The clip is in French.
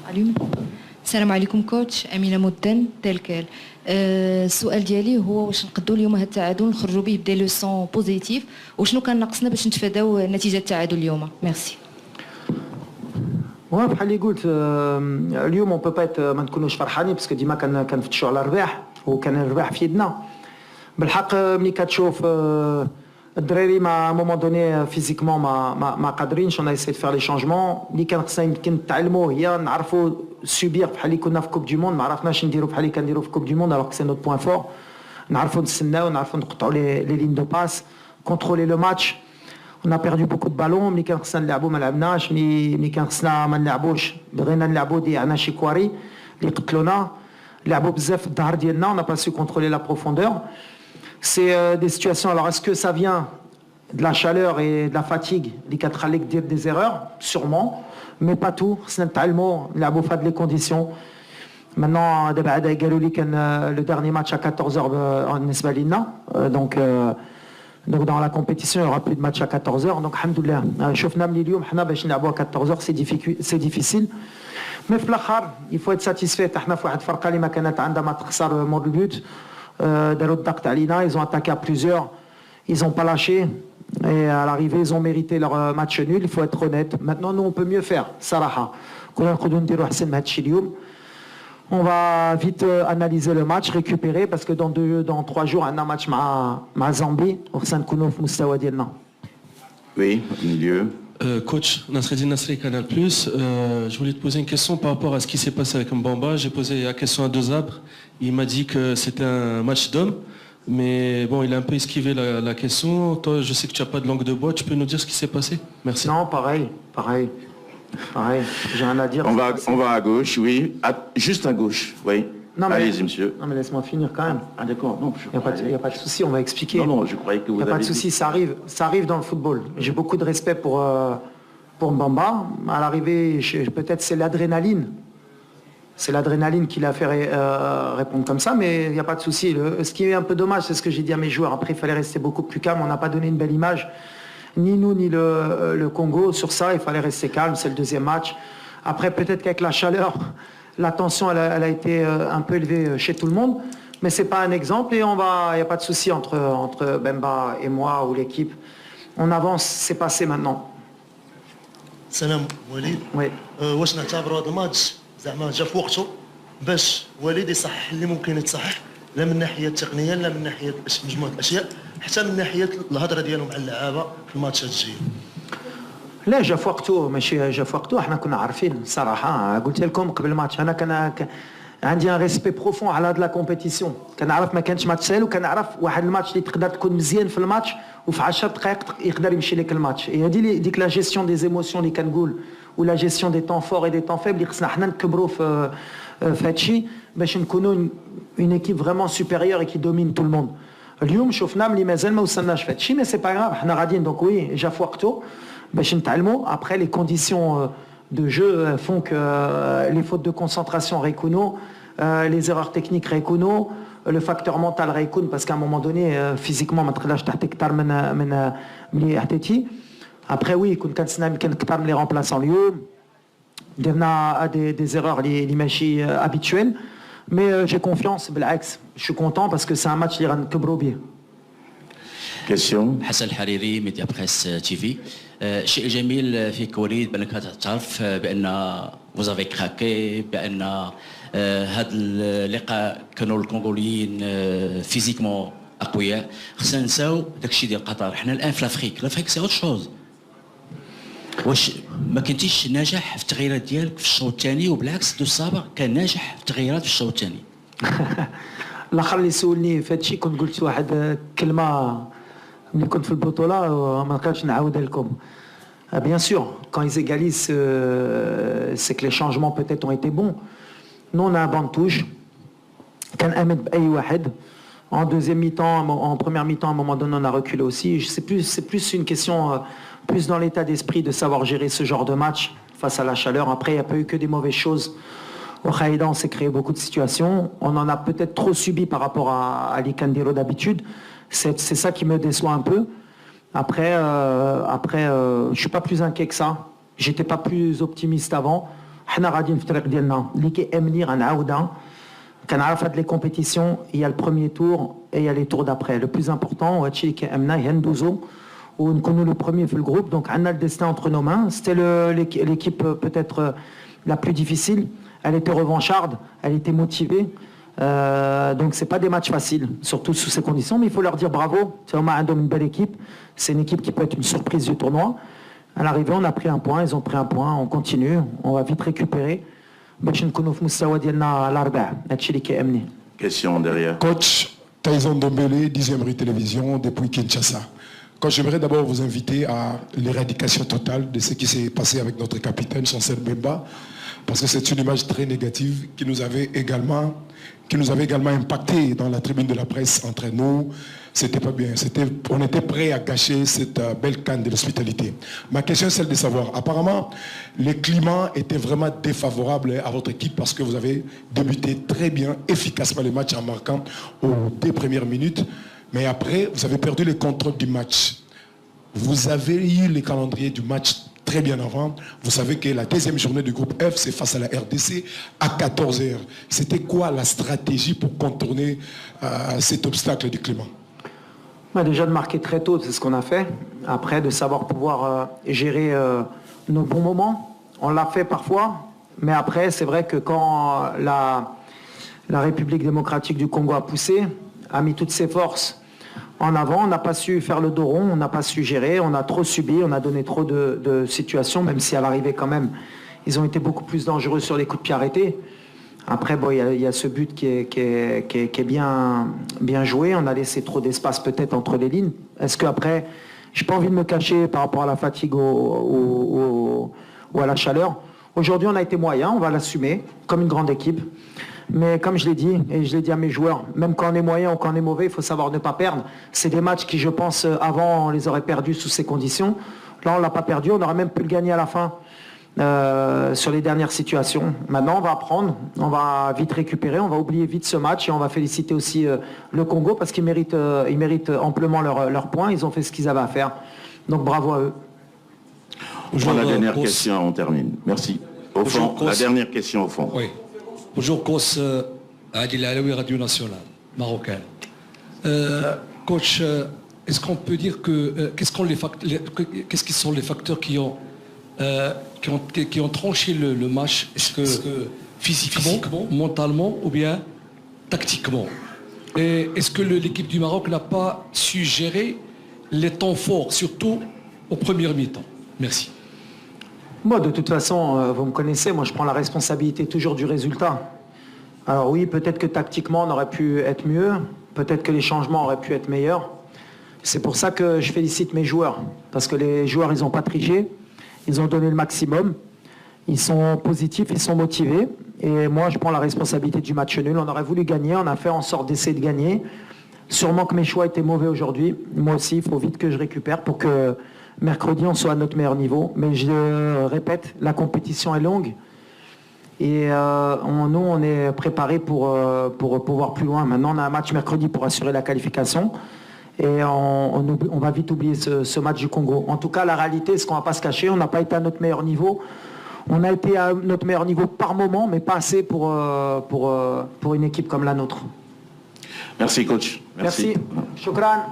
عليهم. السلام عليكم كوتش، أمينة مدن تلكال. السؤال ديالي هو واش نقدروا اليوم هذا التعادل نخرجوا به بدي لوسون بوزيتيف وشنو كان ناقصنا باش نتفاداو نتيجه التعادل اليوم؟ ميرسي. بحال اللي قلت اليوم اون بوبيت ما نكونوش فرحانين باسكو ديما كنفتشوا على الرباح وكان الرباح في يدنا. بالحق ملي كتشوف الدراري ما مومون دوني فيزيكمون ما قادرينش. اون ايسي فير لي شونجمون اللي كان خصنا يمكن نتعلموا هي نعرفوا سوبير بحال اللي كنا في كوب دي موند. ما عرفناش نديروا بحال اللي كنديروا في كوب دي موند الوغ سي نوت بوين فور. نعرفوا نستناو نعرفوا نقطعوا لي لين دو باس كونترولي لو ماتش. On a perdu beaucoup de ballons. ملي كان خصنا نلعبوا ما لعبناش. ملي كان خصنا ما نلعبوش بغينا نلعبوا ضيعنا شي كواري اللي قتلونا. لعبوا بزاف في الظهر ديالنا. On n'a pas su contrôler la profondeur. C'est des situations. Alors est-ce que ça vient de la chaleur et de la fatigue اللي كتخليك دير des erreurs? Sûrement, mais pas tout. خصنا نتعلموا نلعبوا في هاد لي كونديسيون. Maintenant دابا عاد قالوا لي كان le dernier match à 14h بالنسبه لينا. Donc dans la compétition, il n'y aura plus de match à 14h. Donc, alhamdoulilah, شفنا من اليوم حنا باش نلعبوا à 14h, c'est difficile. Mais في الآخر, il faut être satisfait. احنا في واحد الفرقة اللي ما كانت عندها ما تخسر مور البيوت. داروا الضغط علينا, ils ont attaqué à plusieurs. Ils n'ont pas lâché. Et à l'arrivée, ils ont mérité leur match nul. Il faut être honnête. Maintenant, nous, on peut mieux faire. صراحة. كنا نقدروا نديروا أحسن من هذا الشيء اليوم. On va vite analyser le match, récupérer parce que dans 3 jours, on a un match avec Zambie. Oui, au milieu. Coach Nasreddine Nasri, Canal+. Je voulais te poser une question par rapport à ce qui s'est passé avec Mbamba. J'ai posé la question à Desabre. Il m'a dit que c'était un match d'homme. Mais bon, il a un peu esquivé la question. Toi, je sais que tu n'as pas de langue de bois. Tu peux nous dire ce qui s'est passé? Merci. Non, pareil. Pareil, j'ai rien à dire. On va à gauche, oui. Juste à gauche, oui. Allez-y, monsieur. Non, mais laisse-moi finir quand même. Ah, d'accord. Il n'y a pas de souci, on va expliquer. Non, je croyais que vous avez... Il n'y a pas de souci, ça arrive dans le football. J'ai beaucoup de respect pour Mbamba. À l'arrivée, peut-être c'est l'adrénaline. C'est l'adrénaline qui l'a fait répondre comme ça, mais il n'y a pas de souci. Ce qui est un peu dommage, c'est ce que j'ai dit à mes joueurs. Après, il fallait rester beaucoup plus calme. On n'a pas donné une belle image. Ni nous, ni le Congo. Sur ça, il fallait rester calme. C'est le deuxième match. Après, peut-être qu'avec la chaleur, la tension, elle a été un peu élevée chez tout le monde. Mais ce n'est pas un exemple. Et il n'y a pas de souci entre Bemba et moi ou l'équipe. On avance. C'est passé maintenant. Salam, Walid. Oui. واش نعتبروا هذا الماتش زعما جا في وقته باش وليد يصحح اللي ممكن يتصحح لا من الناحيه التقنيه لا من ناحيه مجموعه الاشياء حتى من ناحيه الهضره ديالهم مع اللعابه في الماتشات الجايه. لا جا في وقته ماشي جا في وقته. احنا كنا عارفين صراحه. قلت لكم قبل الماتش انا كان عندي ان ريسبي بروفون على هاد لا كومبيتيسيون. كنعرف ما كانش ماتش سهل وكنعرف واحد الماتش اللي تقدر تكون مزيان في الماتش وفي 10 دقائق يقدر يمشي لك الماتش. هذه ديك لا جيستيون دي زيموسيون اللي كنقول ولا جيستيون دي طون فور اي دي طون فيبل اللي خصنا حنا نكبروا في هادشي باش نكونوا اون ايكيب فريمون سوبيريور كي دومين تو الموند. اليوم شفنا ملي مازال ما وصلناش في هادشي مي سي با غراف. حنا غاديين دونك وي جا في وقته باش نتعلموا. Après les conditions de jeu font que les fautes de concentration récunent, les erreurs techniques récunent, le facteur mental récune parce qu'à un moment donné physiquement ما تقدرش تحت اكثر من ملي حطيتي. Après oui كنت كنتسنى يمكن اكثر من لي remplaçants اليوم. درنا des erreurs اللي ماشي habituelles. Mais j'ai confiance بالعكس. Je suis content parce que c'est un match اللي غنكبروا به. Question. حسن الحريري ميديا بريس تي في. شيء جميل فيك وليد بانك تعترف بان فوزافي كراكي بان هذا اللقاء كانوا الكونغوليين فيزيكمون اقوياء. خصنا نساو داكشي ديال قطر. حنا الان في لافريك سي اوت شوز. واش ما كنتيش ناجح في التغييرات ديالك في الشوط الثاني وبالعكس دو السابق كان ناجح في التغييرات في الشوط الثاني؟ الاخر اللي سولني في هادشي كنت قلت واحد كلمه ملي كنت في البطوله وما نقدرش نعاودها لكم. Bien sûr, quand ils égalisent, c'est que les changements peut-être ont été bons. Nous, on a un banc de touche. كان أمد بأي واحد. En deuxième mi-temps, en première mi-temps, à un moment donné, on a reculé aussi. C'est plus une question, plus dans l'état d'esprit de savoir gérer ce genre de match face à la chaleur. Après, il n'y a pas eu que des mauvaises choses. Au Khaïda, on s'est créé beaucoup de situations. On en a peut-être trop subi par rapport à l'Ikandiro d'habitude. C'est ça qui me déçoit un peu. Après, je suis pas plus inquiet que ça. J'étais pas plus optimiste avant. حنا غاديين في الطريق ديالنا اللي كيامني غنعاودها. كنعرف هاد لي كومبيتيسيون هي البروميير تور et les tours d'après. Le plus important وهادشي اللي كيامنا هي ندوزو ونكونوا le premier في الجروب. Donc عندنا le destin entre nos mains. C'était l'équipe peut-être la plus difficile. Elle était revancharde, elle était motivée. Donc c'est pas des matchs faciles, surtout sous ces conditions, mais il faut leur dire bravo. C'est vraiment une belle équipe. C'est une équipe qui peut être une surprise du tournoi. À l'arrivée, on a pris un point, ils ont pris un point, on continue, on va vite récupérer. Question derrière. Coach Tyson Dombele, 10e rue télévision depuis Kinshasa. Coach, j'aimerais d'abord vous inviter à l'éradication totale de ce qui s'est passé avec notre capitaine Chancel Bemba, parce que c'est une image très négative qui nous avait également impacté dans la tribune de la presse entre nous. C'était pas bien. On était prêt à gâcher cette belle canne de l'hospitalité. Ma question est celle de savoir, apparemment, le climat était vraiment défavorable à votre équipe parce que vous avez débuté très bien, efficacement le match en marquant aux 2 premières minutes. Mais après, vous avez perdu le contrôle du match. Vous avez eu le calendrier du match très bien avant. Vous savez que la 2e journée du groupe F, c'est face à la RDC à 14h. C'était quoi la stratégie pour contourner cet obstacle du climat? Déjà de marquer très tôt, c'est ce qu'on a fait. Après, de savoir pouvoir gérer nos bons moments. On l'a fait parfois, mais après, c'est vrai que quand la République démocratique du Congo a poussé, a mis toutes ses forces en avant, on n'a pas su faire le dos rond, on n'a pas su gérer, on a trop subi, on a donné trop de situations, même si à l'arrivée quand même, ils ont été beaucoup plus dangereux sur les coups de pied arrêtés. Après, bon, il y a ce but qui est bien joué. On a laissé trop d'espace peut-être entre les lignes. Est-ce qu'après, je n'ai pas envie de me cacher par rapport à la fatigue ou à la chaleur. Aujourd'hui, on a été moyen, on va l'assumer comme une grande équipe. Mais comme je l'ai dit, et je l'ai dit à mes joueurs, même quand on est moyen ou quand on est mauvais, il faut savoir ne pas perdre. C'est des matchs qui, je pense, avant, on les aurait perdus sous ces conditions. Là, on ne l'a pas perdu, on aurait même pu le gagner à la fin. Sur les dernières situations. Maintenant, on va apprendre, on va vite récupérer, on va oublier vite ce match et on va féliciter aussi le Congo parce qu'ils méritent amplement leurs points. Ils ont fait ce qu'ils avaient à faire. Donc bravo à eux. Pour la dernière question, on termine. Merci. Au fond, la dernière question au fond. Oui. Bonjour, coach Adil Alaoui, Radio Nationale, marocaine. Coach, est-ce qu'on peut dire que qu'est-ce qui sont les facteurs qui ont tranché le match? Est-ce que physiquement, mentalement ou bien tactiquement? Et est-ce que l'équipe du Maroc n'a pas su gérer les temps forts, surtout au premier mi-temps? Merci. Moi, de toute façon, vous me connaissez, moi je prends la responsabilité toujours du résultat. Alors oui, peut-être que tactiquement on aurait pu être mieux, peut-être que les changements auraient pu être meilleurs. C'est pour ça que je félicite mes joueurs, parce que les joueurs, ils n'ont pas triché. Ils ont donné le maximum, ils sont positifs, ils sont motivés. Et moi, je prends la responsabilité du match nul. On aurait voulu gagner, on a fait en sorte d'essayer de gagner. Sûrement que mes choix étaient mauvais aujourd'hui. Moi aussi, il faut vite que je récupère pour que mercredi, on soit à notre meilleur niveau. Mais je répète, la compétition est longue. Et nous, on est préparés pour pouvoir plus loin. Maintenant, on a un match mercredi pour assurer la qualification. Et on va vite oublier ce match du Congo. En tout cas, la réalité, c'est qu'on ne va pas se cacher. On n'a pas été à notre meilleur niveau. On a été à notre meilleur niveau par moment, mais pas assez pour une équipe comme la nôtre. Merci, coach. Merci. Shukran.